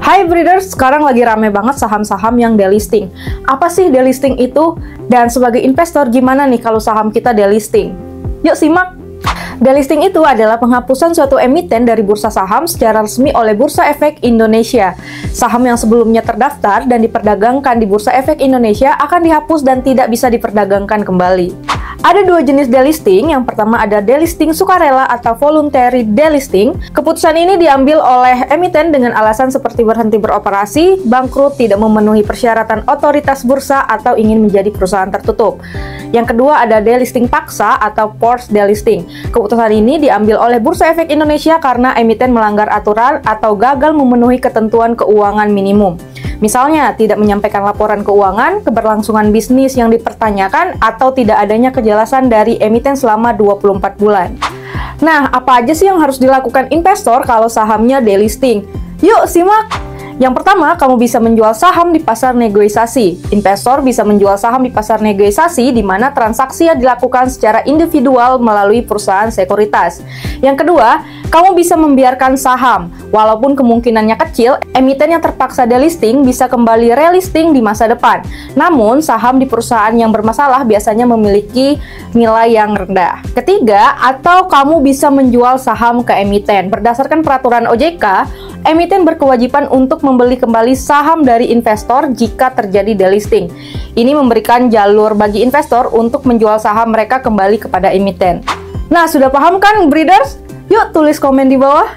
Hai Breeders, sekarang lagi rame banget saham-saham yang delisting. Apa sih delisting itu? Dan sebagai investor gimana nih kalau saham kita delisting? Yuk simak! Delisting itu adalah penghapusan suatu emiten dari bursa saham secara resmi oleh Bursa Efek Indonesia. Saham yang sebelumnya terdaftar dan diperdagangkan di Bursa Efek Indonesia akan dihapus dan tidak bisa diperdagangkan kembali. Ada dua jenis delisting. Yang pertama ada delisting sukarela atau voluntary delisting. Keputusan ini diambil oleh emiten dengan alasan seperti berhenti beroperasi, bangkrut, tidak memenuhi persyaratan otoritas bursa, atau ingin menjadi perusahaan tertutup. Yang kedua ada delisting paksa atau forced delisting. Keputusan ini diambil oleh Bursa Efek Indonesia karena emiten melanggar aturan atau gagal memenuhi ketentuan keuangan minimum. Misalnya, tidak menyampaikan laporan keuangan, keberlangsungan bisnis yang dipertanyakan, atau tidak adanya kejelasan dari emiten selama 24 bulan. Nah, apa aja sih yang harus dilakukan investor kalau sahamnya delisting? Yuk, simak! Yang pertama, kamu bisa menjual saham di pasar negosiasi. Investor bisa menjual saham di pasar negosiasi di mana transaksi yang dilakukan secara individual melalui perusahaan sekuritas. Yang kedua, kamu bisa membiarkan saham. Walaupun kemungkinannya kecil, emiten yang terpaksa delisting bisa kembali relisting di masa depan. Namun, saham di perusahaan yang bermasalah biasanya memiliki nilai yang rendah. Ketiga, atau kamu bisa menjual saham ke emiten. Berdasarkan peraturan OJK, emiten berkewajiban untuk membeli kembali saham dari investor jika terjadi delisting. Ini memberikan jalur bagi investor untuk menjual saham mereka kembali kepada emiten. Nah, sudah paham kan, Breeders? Yuk tulis komen di bawah.